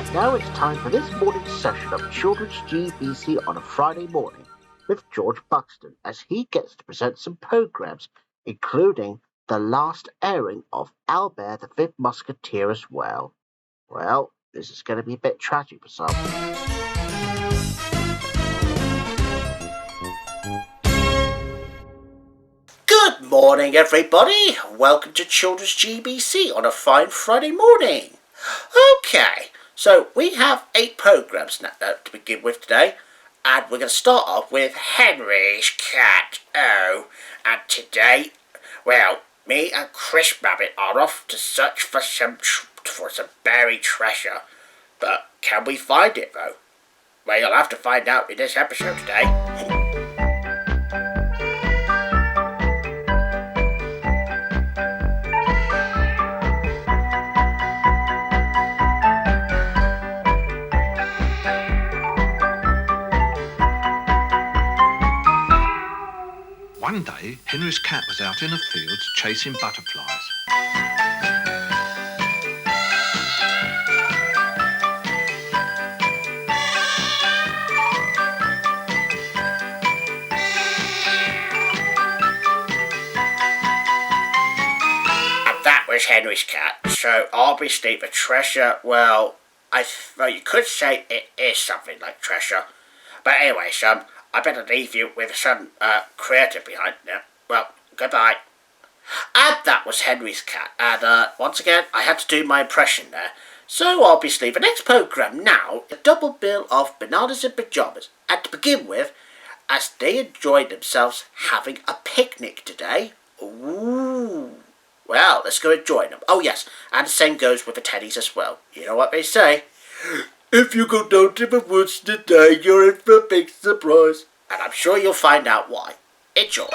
And now it's time for this morning's session of Children's GBC on a Friday morning with George Buxton as he gets to present some programmes, including the last airing of Albert the Fifth Musketeer as well. Well, this is going to be a bit tragic for some. Good morning, everybody. Welcome to Children's GBC on a fine Friday morning. Okay, so we have 8 programmes now to begin with today, and we're going to start off with Henry's Cat. Oh, and today, well, me and Chris Rabbit are off to search for some buried treasure. But can we find it, though? Well, you'll have to find out in this episode today. One day, Henry's cat was out in the fields chasing butterflies. And that was Henry's cat. So obviously the treasure, well, you could say it is something like treasure. But anyway, I better leave you with some creative behind it. Well, goodbye. And that was Henry's cat. And once again, I had to do my impression there. So obviously, the next programme now, a double bill of Bananas in Pyjamas. And to begin with, as they enjoyed themselves having a picnic today. Ooh. Well, let's go and join them. Oh yes, and the same goes with the teddies as well. You know what they say? If you go down to the woods today, you're in for a big surprise. And I'm sure you'll find out why. Enjoy.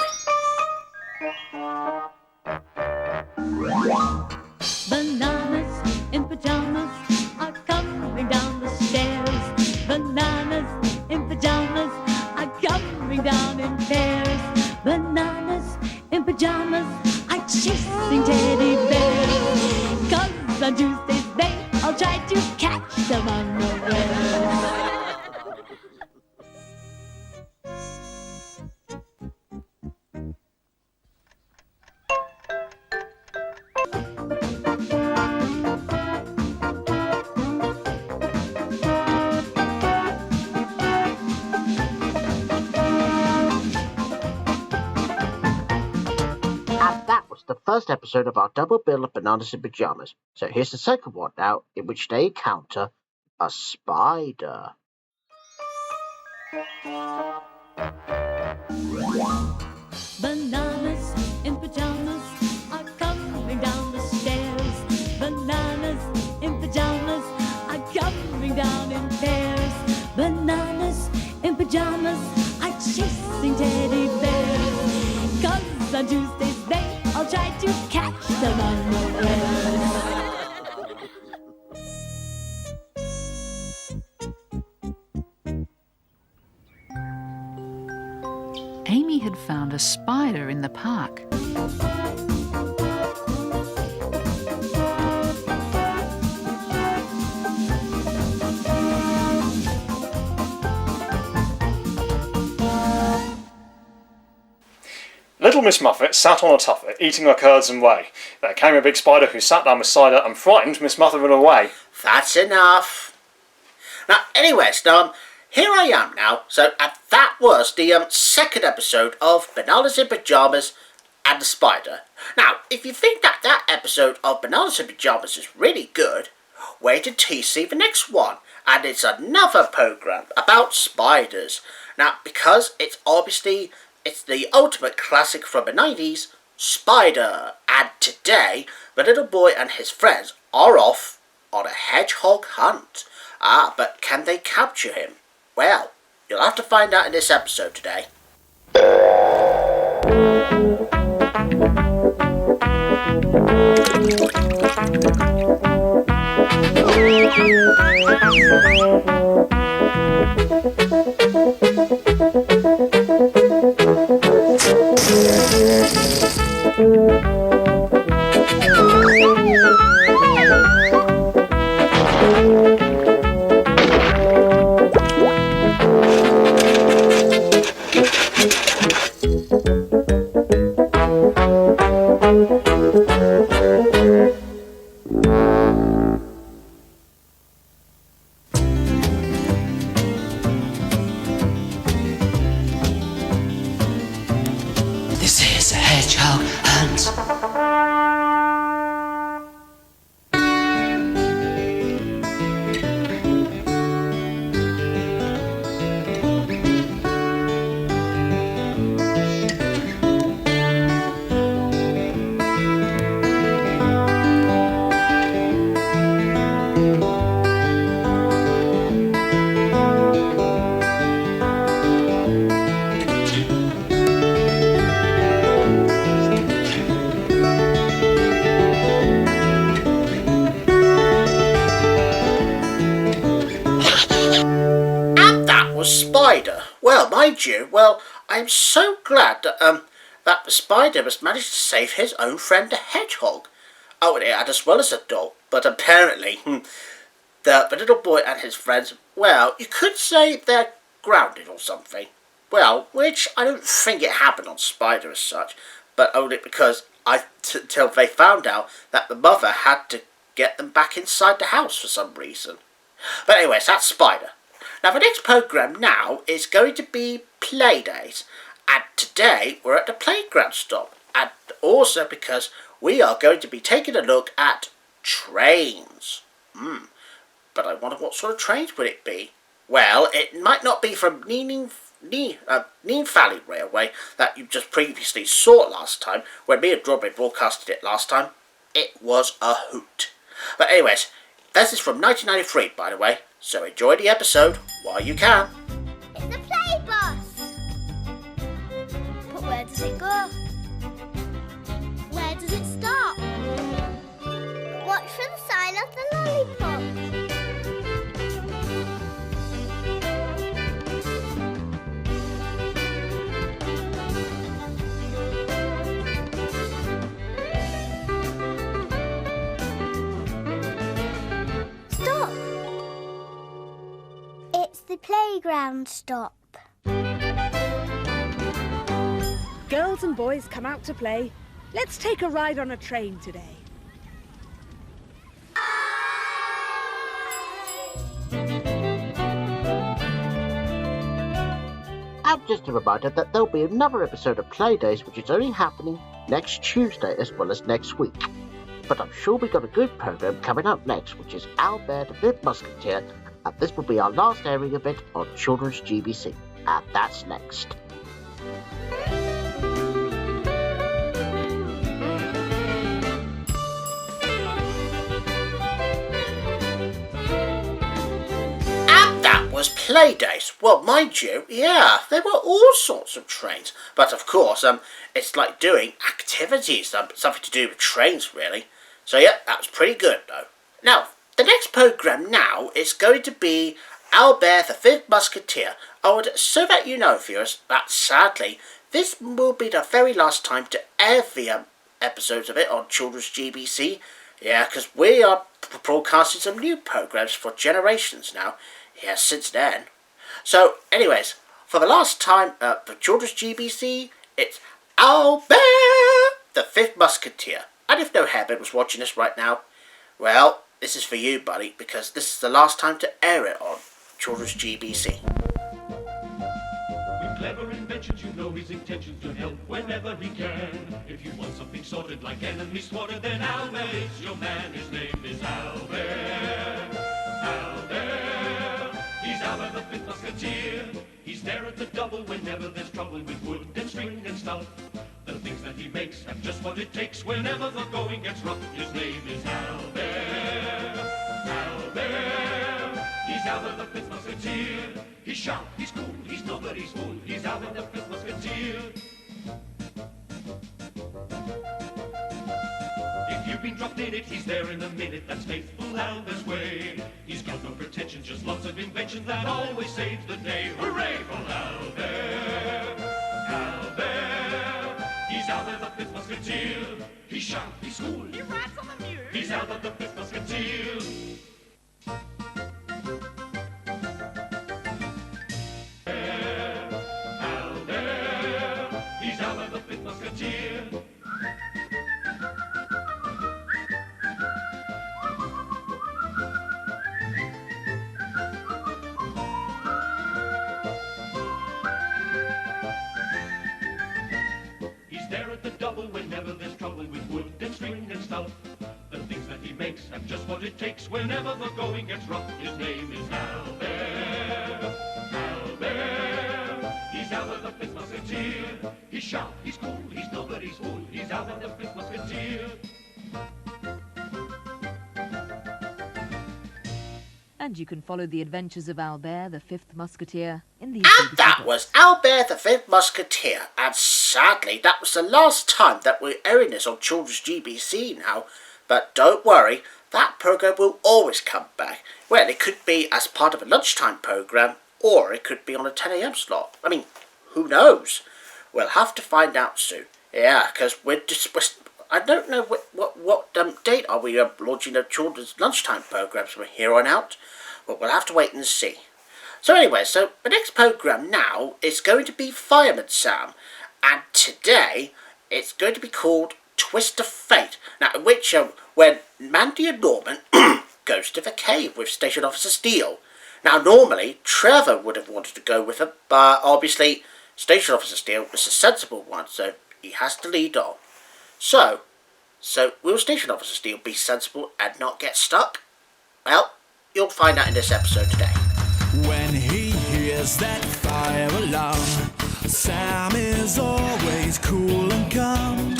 Bananas in pajamas are coming down the stairs. Bananas in pajamas are coming down in pairs. Bananas in pajamas are chasing teddy bears. 'Cause on Tuesdays they all try to catch them unawares. The first episode of our double bill of Bananas in Pyjamas. So here's the second one now, in which they encounter a spider. Bananas in pajamas are coming down the stairs. Bananas in pajamas are coming down in pairs. Bananas in pajamas are chasing teddy bears. 'Cause on Tuesdays they all try to catch them unawares. Amy had found a spider in the park. Little Miss Muffet sat on a tuffet, eating her curds and whey. There came a big spider who sat down beside her and frightened Miss Muffet away. That's enough. Now, anyways, here I am now. So, that was the second episode of Bananas in Pyjamas and the Spider. Now, if you think that episode of Bananas in Pyjamas is really good, wait until you see the next one. And it's another programme about spiders. Now, because it's the ultimate classic from the 90s, Spider. And today, the little boy and his friends are off on a hedgehog hunt. But can they capture him? Well, you'll have to find out in this episode today. mind you, well, I'm so glad that the spider has managed to save his own friend the hedgehog. Oh, and as well as a dog, but apparently the little boy and his friends, well, you could say they're grounded or something. Well, which I don't think it happened on Spider as such, but only because till they found out that the mother had to get them back inside the house for some reason. But anyways, that's Spider. Now the next programme now is going to be Playdays, and today we're at the playground stop, and also because we are going to be taking a look at trains. But I wonder what sort of trains would it be? Well, it might not be from Neen Valley Railway that you just previously saw last time, when me and Strawberry broadcasted it last time. It was a hoot. But anyways, this is from 1993, by the way, so enjoy the episode while you can. It's the play bus! But where does it go? Where does it stop? Watch for the sign of the lollipop. Stop! It's the playground stop. Girls and boys, come out to play. Let's take a ride on a train today. And just a reminder that there'll be another episode of Playdays, which is only happening next Tuesday as well as next week. But I'm sure we've got a good programme coming up next, which is Albert the Fifth Musketeer, and this will be our last airing of it on Children's GBC. And that's next. Was Playdays. Well, mind you, yeah, there were all sorts of trains. But of course, it's like doing activities, something to do with trains, really. So yeah, that was pretty good, though. Now, the next programme now is going to be Albert the Fifth Musketeer. Oh, and so that you know, viewers, that sadly, this will be the very last time to air the episodes of it on Children's GBC. Yeah, because we are broadcasting some new programmes for generations now. Yeah, since then. So, anyways, for the last time for Children's GBC, it's Albert the Fifth Musketeer. And if no Herbert was watching this right now, well, this is for you, buddy, because this is the last time to air it on Children's GBC. With clever inventions, you know his intentions to help whenever he can. If you want something sorted like enemies thwarted, then Albert is your man. His name is Albert. Albert. He's Albert the Fifth Musketeer. He's there at the double whenever there's trouble with wood and string and stuff. The things that he makes have just what it takes whenever the going gets rough. His name is Albert. Albert. He's Albert the Fifth Musketeer. He's sharp, he's cool, he's nobody's fool. He's Albert the Fifth Musketeer. If you've been dropped in it, he's there in a minute. That's faithful Albert's way. He's got no pretensions, just lots of inventions that always saves the day. Hooray for Albert! Albert! He's Albert the Fifth Musketeer. He's sharp, he's cool, he rides on the mule. He's Albert the Fifth Musketeer. Albert! He's Albert the Fifth Musketeer. Whenever there's trouble with wood and string and stuff, the things that he makes have just what it takes whenever the going gets rough. His name is Albert. Albert. He's Albert the Fifth Musketeer. He's sharp, he's cool, he's nobody's fool. He's Albert the Fifth Musketeer. And you can follow the adventures of Albert the Fifth Musketeer in the And that was Albert the Fifth Musketeer. And sadly, that was the last time that we're airing this on Children's GBC now. But don't worry, that programme will always come back. Well, it could be as part of a lunchtime programme, or it could be on a 10 a.m. slot. I mean, who knows? We'll have to find out soon. Yeah, because I don't know what date are we launching the children's lunchtime programs from here on out, but we'll have to wait and see. So anyway, so the next program now is going to be Fireman Sam, and today it's going to be called Twist of Fate. Now, in which when Mandy and Norman goes to the cave with Station Officer Steele. Now, normally Trevor would have wanted to go with him, but obviously Station Officer Steele is a sensible one, so he has to lead on. So will Station Officer Steele be sensible and not get stuck? Well, you'll find out in this episode today. When he hears that fire alarm, Sam is always cool and calm.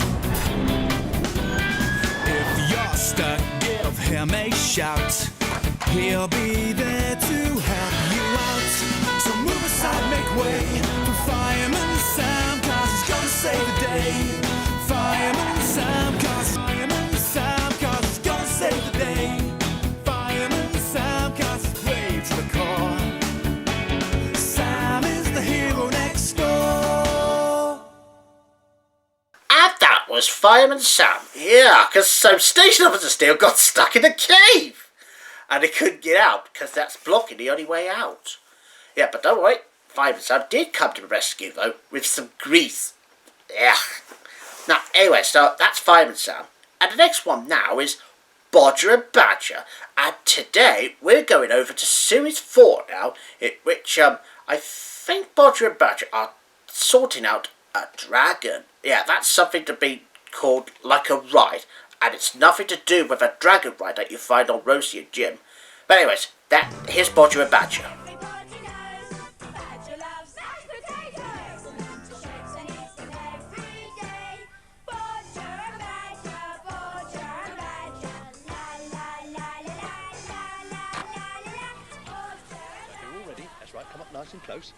If you're stuck, give him a shout. He'll be there to help you out. So move aside, make way for Fireman Sam, 'cause he's gonna save the day. Fireman Sam, 'cause Fireman Sam, 'cause he's gonna save the day. Fireman Sam, 'cause he's brave to the core. Sam is the hero next door. And that was Fireman Sam. Yeah, because Station Officer Steele got stuck in a cave. And he couldn't get out because that's blocking the only way out. Yeah, but don't worry, Fireman Sam did come to the rescue though with some grease. Yeah. Now, anyway, so that's Fireman Sam. And the next one now is Bodger and Badger. And today we're going over to Series 4 now, in which I think Bodger and Badger are sorting out a dragon. Yeah, that's something to be called like a ride. And it's nothing to do with a dragon ride that you find on Rosie and Jim. But anyways, here's Bodger and Badger. Come up nice and close.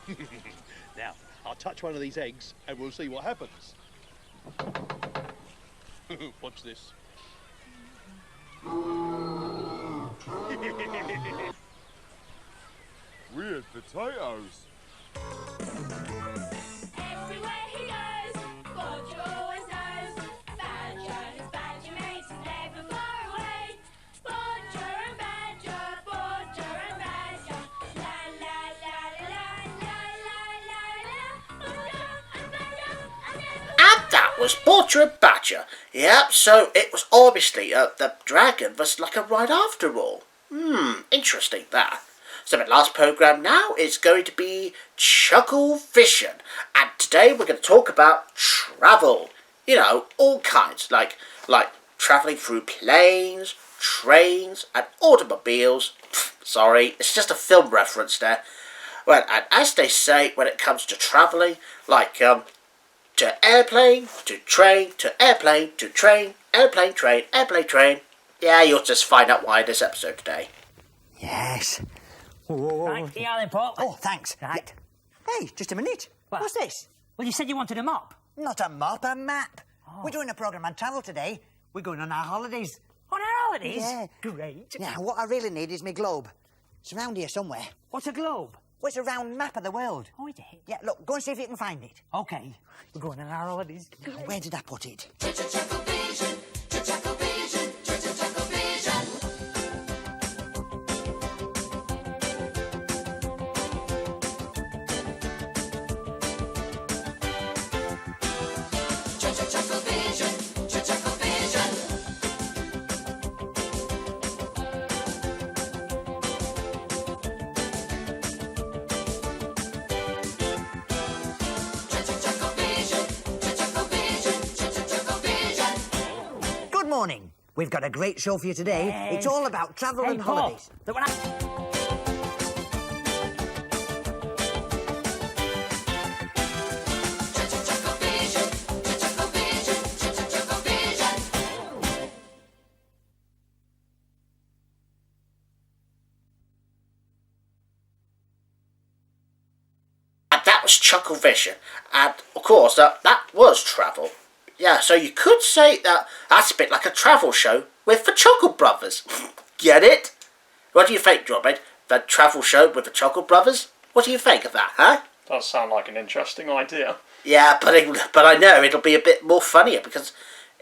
Now, I'll touch one of these eggs and we'll see what happens. Watch this. Weird potatoes. Everywhere he goes, Bodger always knows. Badger and his badger mates never far away. Bodger and Badger, Bodger and Badger. La la la la la la la la. Bodger and Badger are never. And that was Bodger and Badger. Yep, so it was obviously the dragon was like a ride after all. Interesting that. So the last program now is going to be Chuckle Vision. And today we're going to talk about travel. You know, all kinds, like travelling through planes, trains and automobiles. Sorry, it's just a film reference there. Well, and as they say when it comes to travelling, like to airplane, to train, to airplane, to train, airplane, train, airplane, train. Yeah, you'll just find out why in this episode today. Yes. Right, the Island Pop. Oh, thanks. Right. Hey, just a minute. What? What's this? Well, you said you wanted a mop. Not a mop, a map. We're doing a programme on travel today. We're going on our holidays. On our holidays? Yeah. Great. Yeah, what I really need is my globe. It's around here somewhere. What's a globe? Well, it's a round map of the world. Oh, is it? Yeah, look, go and see if you can find it. OK. We're going on our holidays. Where did I put it? Morning. We've got a great show for you today. Yes. It's all about travel and Paul, holidays. And that was Chuckle Vision. And of course, that was travel. Yeah, so you could say that's a bit like a travel show with the Chuckle Brothers. Get it? What do you think, Robin? The travel show with the Chuckle Brothers? What do you think of that, huh? Does sound like an interesting idea. Yeah, but I know it'll be a bit more funnier because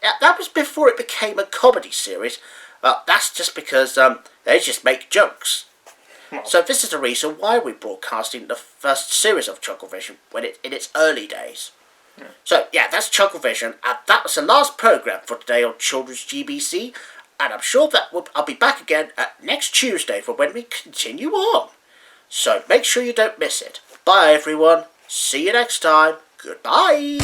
that was before it became a comedy series. Well, that's just because they just make jokes. So this is the reason why we're broadcasting the first series of Chucklevision when in its early days. So yeah, that's Chucklevision, and that was the last programme for today on Children's GBC. And I'm sure that I'll be back again next Tuesday for when we continue on. So make sure you don't miss it. Bye everyone. See you next time. Goodbye.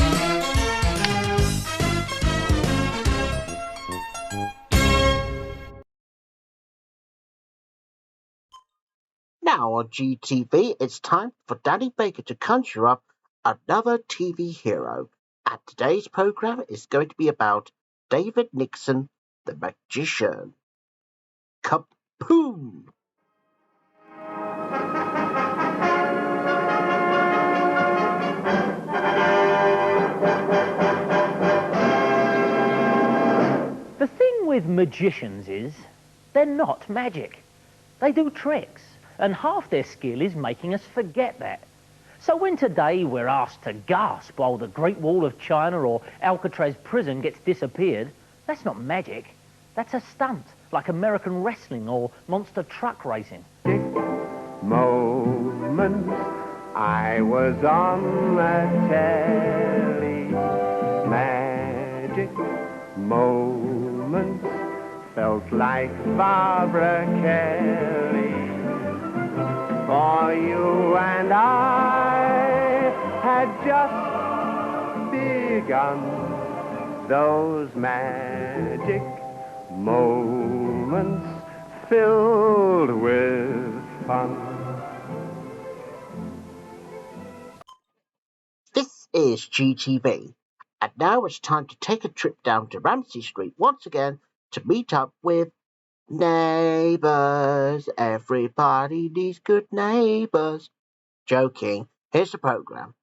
Now on GTV, it's time for Danny Baker to conjure up another TV hero. And today's program is going to be about David Nixon, the magician. Kaboom! The thing with magicians is they're not magic. They do tricks, and half their skill is making us forget that. So when today we're asked to gasp while the Great Wall of China or Alcatraz prison gets disappeared, that's not magic. That's a stunt, like American wrestling or monster truck racing. Moment I was on the telly. Magic moments felt like Barbara Kelly. For you and I had just begun those magic moments filled with fun. This is GTV, and now it's time to take a trip down to Ramsey Street once again to meet up with neighbours. Everybody needs good neighbours. Joking. Here's the programme.